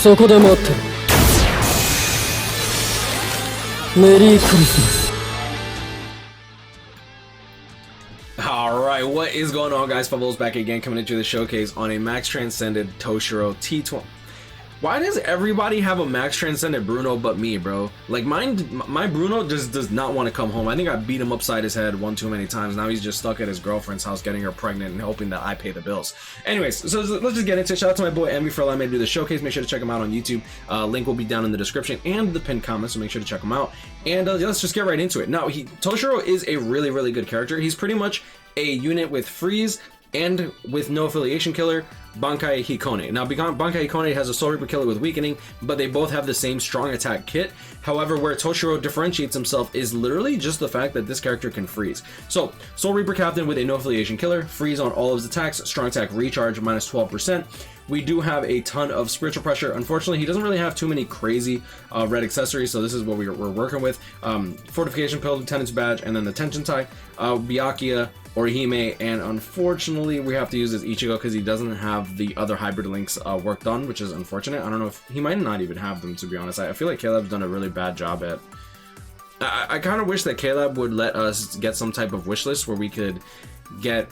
そこで待ってろ。メリークリスマス。 Alright, what is going on, guys? Bubbles back again, coming into the showcase on a Max Transcended Toshiro T20. Why does everybody have a Max Transcended Bruno but me, bro? Like, my Bruno just does not want to come home. I think I beat him upside his head one too many times. Now he's just stuck at his girlfriend's house getting her pregnant and hoping that I pay the bills. Anyways, so let's just get into it. Shout out to my boy Emmy for allowing me to do the showcase. Make sure to check him out on YouTube. Link will be down in the description and the pinned comment, so make sure to check him out. And let's just get right into it. Now, Toshiro is a really good character. He's pretty much a unit with freeze and with no affiliation killer, Bankai Hikone. Now, Bankai Hikone has a Soul Reaper killer with weakening, but they both have the same strong attack kit. However, where Toshiro differentiates himself is literally just the fact that this character can freeze. So, Soul Reaper Captain with a no affiliation killer, freeze on all of his attacks, strong attack recharge minus 12%. We do have a ton of spiritual pressure. Unfortunately, he doesn't really have too many crazy red accessories, so this is what we're working with. Fortification Pill, Lieutenant's Badge, and then the Tension tie, Byakuya, Orihime, and unfortunately we have to use his Ichigo because he doesn't have the other hybrid links work done, which is unfortunate. I don't know if he might not even have them, to be honest. I feel like Caleb's done a really bad job at. I kind of wish that Caleb would let us get some type of wish list where we could get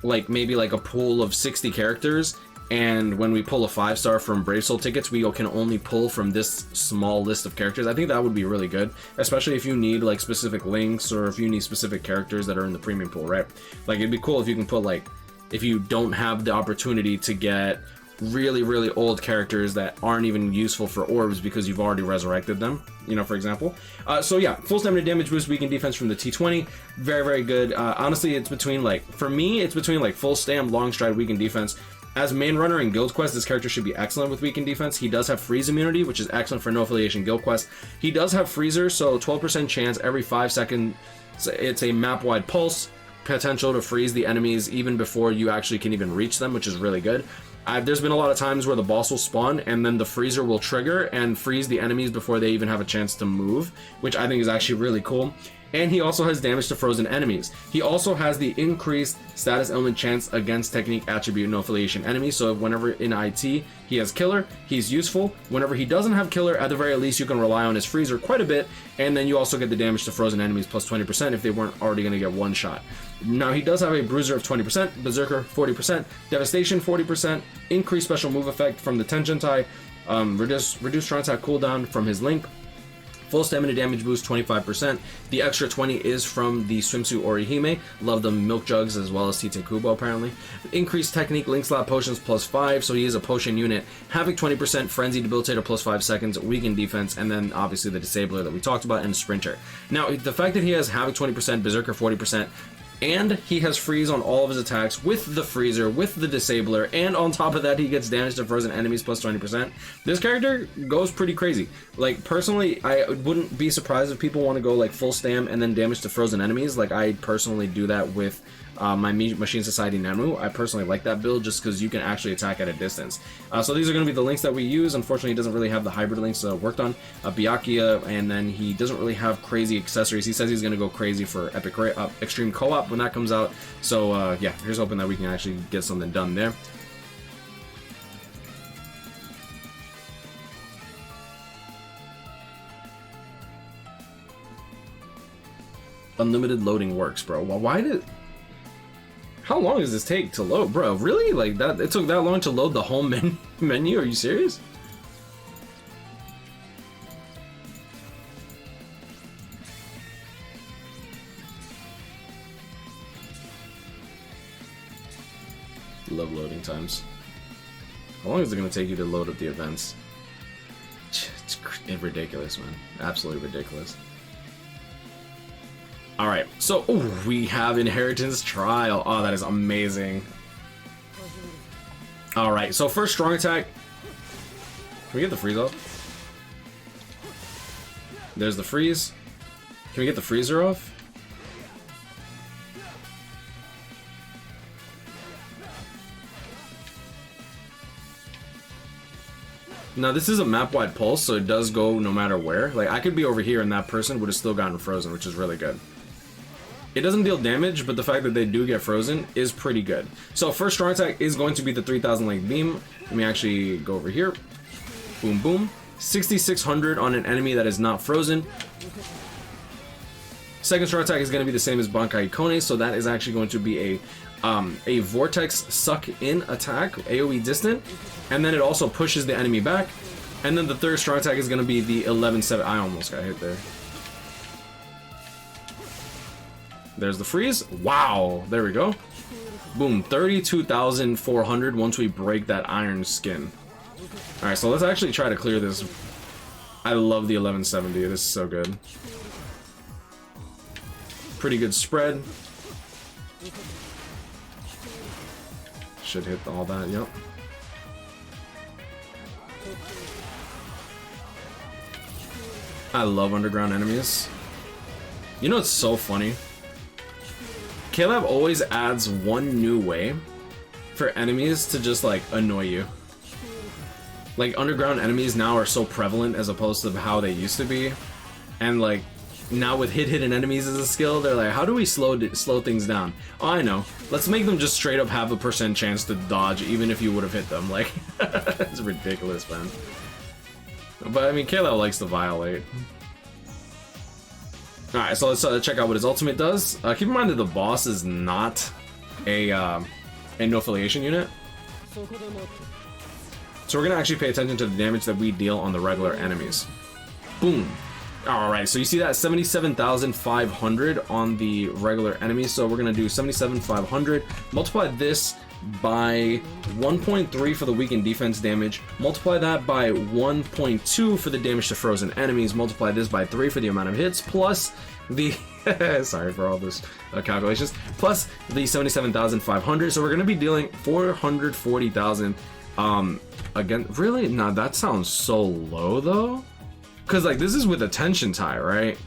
like maybe like a pool of 60 characters, and when we pull a 5-star from Brave Soul tickets, we can only pull from this small list of characters. I think that would be really good, especially if you need like specific links or if you need specific characters that are in the premium pool, right? Like, it'd be cool if you can put, like, if you don't have the opportunity to get really old characters that aren't even useful for orbs because you've already resurrected them, you know, for example. So yeah, full stamina damage boost, weaken defense from the T20, very good. Honestly, it's between, like, for me, it's between like full stam, long stride, weaken defense. As main runner in Guild Quest, this character should be excellent with weakened defense. He does have freeze immunity, which is excellent for no affiliation Guild Quest. He does have freezer, so 12% chance every 5 seconds. It's a map-wide pulse, potential to freeze the enemies even before you actually can even reach them, which is really good. There's been a lot of times where the boss will spawn and then the freezer will trigger and freeze the enemies before they even have a chance to move, which I think is actually really cool. And he also has damage to frozen enemies. He also has the increased status element chance against technique attribute no affiliation enemies. So whenever in IT he has killer, he's useful. Whenever he doesn't have killer, at the very least you can rely on his freezer quite a bit, and then you also get the damage to frozen enemies plus 20% if they weren't already going to get one shot. Now, he does have a bruiser of 20%, berserker 40%, devastation 40%, increased special move effect from the tension tie, reduce strong attack cooldown from his link, full stamina damage boost 25%. The extra 20 is from the swimsuit Orihime. Love the milk jugs as well as Tite Kubo apparently. Increased technique link slot potions plus 5, so he is a potion unit. Havoc 20%, frenzy debilitator plus 5 seconds, weaken defense, and then obviously the disabler that we talked about, and sprinter. Now, the fact that he has havoc 20%, berserker 40%, and he has freeze on all of his attacks with the freezer, with the disabler, and on top of that he gets damage to frozen enemies plus 20%. This character goes pretty crazy. Like, personally, I wouldn't be surprised if people want to go like full stam and then damage to frozen enemies. Like, I personally do that with my Machine Society Nemu. I personally like that build just because you can actually attack at a distance. So these are going to be the links that we use. Unfortunately, he doesn't really have the hybrid links worked on. Byakuya, and then he doesn't really have crazy accessories. He says he's going to go crazy for Extreme Co-op when that comes out. So yeah, here's hoping that we can actually get something done there. Unlimited loading works, bro. Well, why did... How long does this take to load, bro? Really? Like that? It took that long to load the home menu? Are you serious? Love loading times. How long is it going to take you to load up the events? It's ridiculous, man. Absolutely ridiculous. Alright, so we have Inheritance Trial. Oh, that is amazing. Alright, so first strong attack. Can we get the freeze off? There's the freeze. Can we get the freezer off? Now, this is a map-wide pulse, so it does go no matter where. Like, I could be over here and that person would have still gotten frozen, which is really good. It doesn't deal damage, but the fact that they do get frozen is pretty good. So first strong attack is going to be the 3000 length beam. Let me actually go over here. Boom, boom. 6,600 on an enemy that is not frozen. Second strong attack is going to be the same as Bankai Ikone, so that is actually going to be a Vortex Suck In attack, AoE distant, and then it also pushes the enemy back. And then the third strong attack is going to be the 11-7. I almost got hit there. There's the freeze. Wow, there we go. Boom, 32,400 once we break that iron skin. Alright, so let's actually try to clear this. I love the 1170, this is so good. Pretty good spread. Should hit all that, yep. I love underground enemies. You know what's so funny? Caleb always adds one new way for enemies to just like annoy you. Like underground enemies now are so prevalent as opposed to how they used to be, and like now with hidden enemies as a skill, they're like, how do we slow things down? Oh, I know. Let's make them just straight up have a % chance to dodge even if you would have hit them. Like, it's ridiculous, man. But I mean, Caleb likes to violate. Alright, so let's check out what his ultimate does. Keep in mind that the boss is not a no affiliation unit. So we're gonna actually pay attention to the damage that we deal on the regular enemies. Boom. Alright, so you see that 77,500 on the regular enemies. So we're gonna do 77,500. Multiply this by 1.3 for the weakened defense damage. Multiply that by 1.2 for the damage to frozen enemies. Multiply this by 3 for the amount of hits, plus the sorry for all this calculations, plus the 77,500. So we're gonna be dealing 440,000. Again, really? Nah, that sounds so low though. Because like this is with a tension tie, right?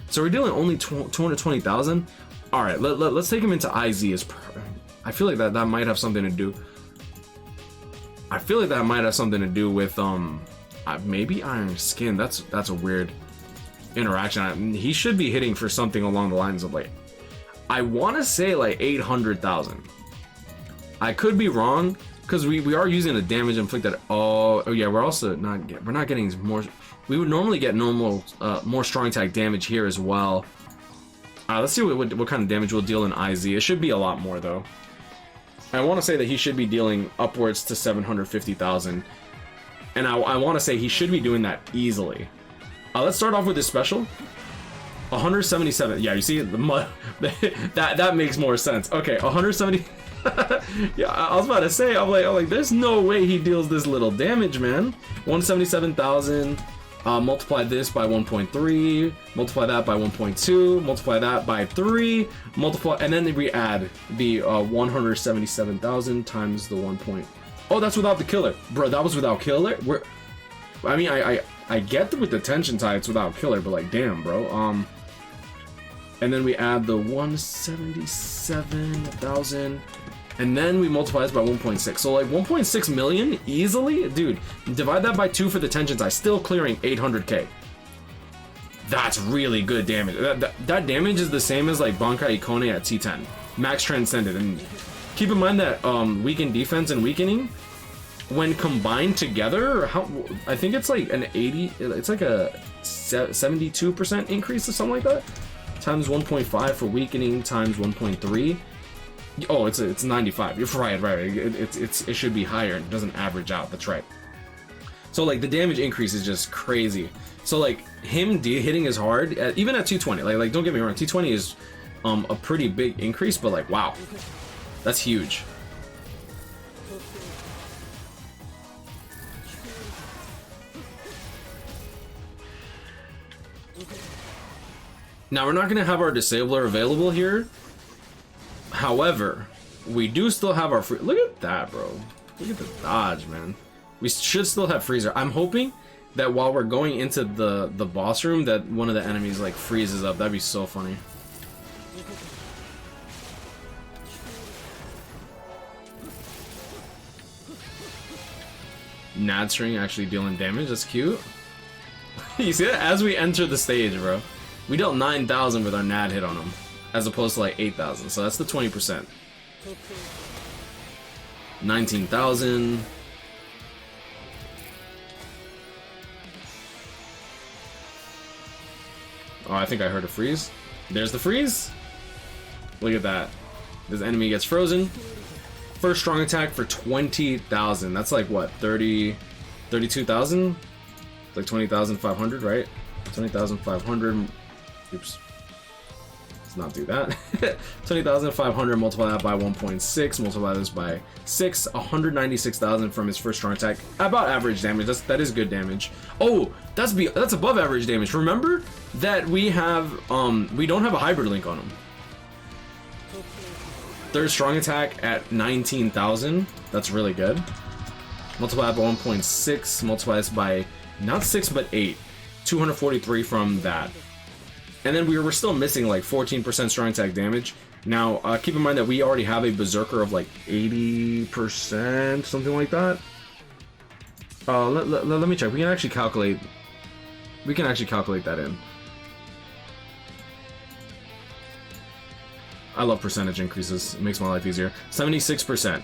So we're dealing only 220,000. All right, let's take him into IZ. I feel like that might have something to do. I feel like that might have something to do with maybe Iron Skin. That's a weird interaction. He should be hitting for something along the lines of like, I want to say like 800,000. I could be wrong because we are using a damage inflicted. Oh yeah, we're not getting more. We would normally get normal more strong attack damage here as well. Let's see what kind of damage we'll deal in IZ. It should be a lot more though. I want to say that he should be dealing upwards to 750,000, and I want to say he should be doing that easily. Let's start off with his special. 177. Yeah, you see the mud. that makes more sense. Okay, 170. Yeah, I was about to say, I'm like, there's no way he deals this little damage, man. 177,000. Multiply this by 1.3, multiply that by 1.2, multiply that by 3, multiply, and then we add the 177,000 times the 1. Oh, that's without the killer, bro. That was without killer. I mean, I get with the tension tie, it's without killer, but like, damn, bro. And then we add the 177,000. And then we multiply this by 1.6. So like 1.6 million easily? Dude, divide that by 2 for the tension tie, still clearing 800k. That's really good damage. That damage is the same as like Bankai Ikone at T10. Max Transcended. And keep in mind that weakened defense and weakening, when combined together, I think it's like an 80, it's like a 72% increase or something like that. Times 1.5 for weakening times 1.3. Oh, it's 95. You're right. It should be higher. It doesn't average out. That's right. So like the damage increase is just crazy. So like him hitting is hard, even at 220. Like don't get me wrong, 220 is a pretty big increase, but like wow, that's huge. Now we're not gonna have our disabler available here. However, we do still have our free. Look at that, bro. Look at the dodge, man. We should still have freezer. I'm hoping that while we're going into the boss room, that one of the enemies like freezes up. That'd be so funny. Nad string actually dealing damage. That's cute. You see that? As we enter the stage, bro, we dealt 9,000 with our Nad hit on him, as opposed to like 8,000, so that's the 20%. 19,000. Oh, I think I heard a freeze. There's the freeze. Look at that. This enemy gets frozen. First strong attack for 20,000. That's like what, 32,000? Like 20,500, right? 20,500. Oops. Let's not do that. 20,500, multiply that by 1.6, multiply this by 6, 196,000 from his first strong attack. About average damage. That is good damage. Oh, that's above average damage. Remember that we don't have a hybrid link on him. Third strong attack at 19,000. That's really good. Multiply by 1.6, multiply this by not 6 but 8. 243 from that. And then we were still missing like 14% strong attack damage. Now, keep in mind that we already have a berserker of like 80%, something like that. Let me check. We can actually calculate that in. I love percentage increases. It makes my life easier. 76%.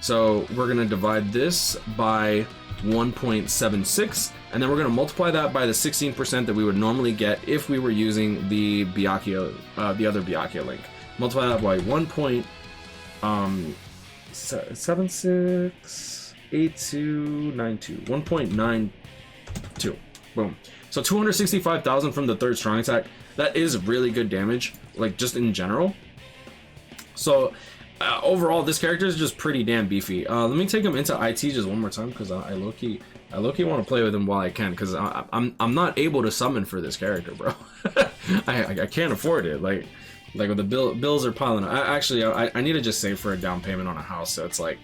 So we're going to divide this by 1.76, and then we're going to multiply that by the 16% that we would normally get if we were using the Byakuya, the other Byakuya link. Multiply that by 1.768292. 1.92. Boom. So 265,000 from the third strong attack. That is really good damage, like just in general. So overall, this character is just pretty damn beefy. Let me take him into IT just one more time because I low-key want to play with him while I can, because I'm not able to summon for this character, bro. I can't afford it. Like when the bills are piling up. I need to just save for a down payment on a house. So it's like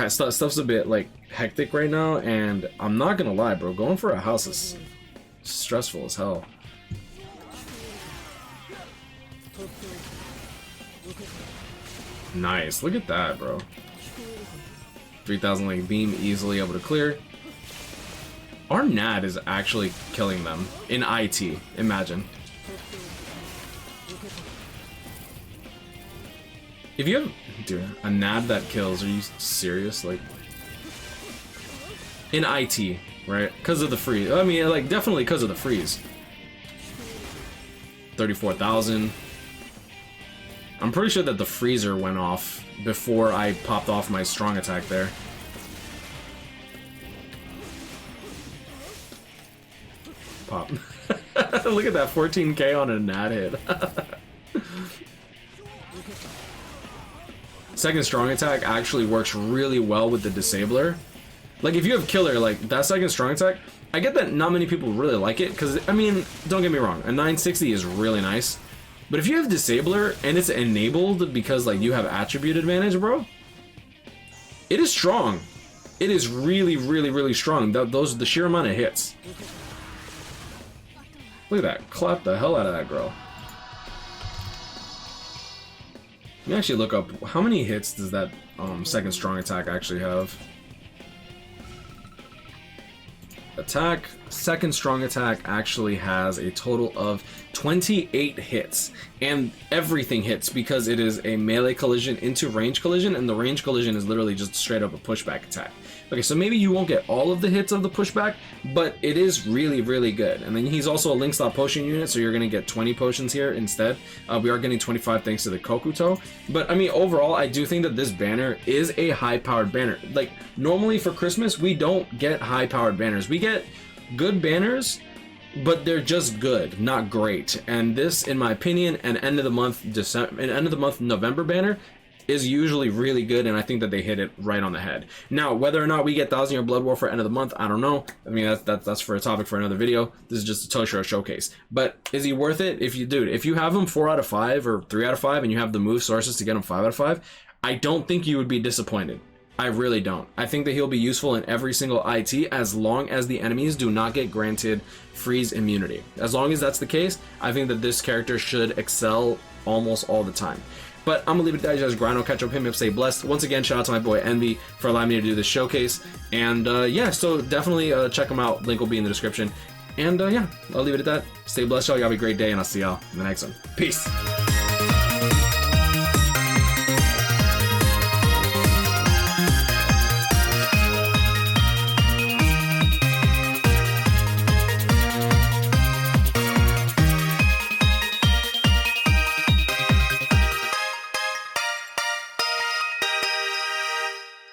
stuff's a bit like hectic right now, and I'm not gonna lie, bro. Going for a house is stressful as hell. Nice, look at that, bro. 3,000 link beam, easily able to clear. Our NAD is actually killing them in IT. Imagine. If you have, dude, a NAD that kills, are you serious? Like, in IT, right? Because of the freeze. I mean, like, definitely because of the freeze. 34,000. I'm pretty sure that the freezer went off before I popped off my strong attack there. Pop. Look at that, 14k on a nat hit. Second strong attack actually works really well with the disabler. Like, if you have killer, like, that second strong attack, I get that not many people really like it, because, I mean, don't get me wrong, a 960 is really nice. But if you have disabler and it's enabled because like you have attribute advantage, bro, it is strong. It is really, really, really strong. The sheer amount of hits. Look at that. Clap the hell out of that girl. Let me actually look up how many hits does that second strong attack actually have. Attack. Second strong attack actually has a total of 28 hits, and everything hits because it is a melee collision into range collision, and the range collision is literally just straight up a pushback attack. Okay, so maybe you won't get all of the hits of the pushback, but it is really, really good. And then he's also a link stop potion unit, so you're going to get 20 potions here instead. We are getting 25 thanks to the Kokuto. But I mean, overall, I do think that this banner is a high-powered banner. Like, normally for Christmas, we don't get high-powered banners. We get good banners, but they're just good, not great. And this, in my opinion, an end of the month November banner is usually really good, and I think that they hit it right on the head. Now, whether or not we get 1,000 Year Blood War for end of the month, I don't know. I mean, that's for a topic for another video. This is just a Toshiro showcase. But is he worth it? If you have him 4 out of 5 or 3 out of 5, and you have the move sources to get him 5 out of 5, I don't think you would be disappointed. I really don't. I think that he'll be useful in every single IT as long as the enemies do not get granted freeze immunity. As long as that's the case, I think that this character should excel almost all the time. But I'm gonna leave it at that. You guys grind, I'll catch up, hit me up, stay blessed. Once again, shout out to my boy Envy for allowing me to do this showcase. And yeah, so definitely check him out. Link will be in the description. And yeah, I'll leave it at that. Stay blessed, y'all. Y'all have a great day, and I'll see y'all in the next one. Peace.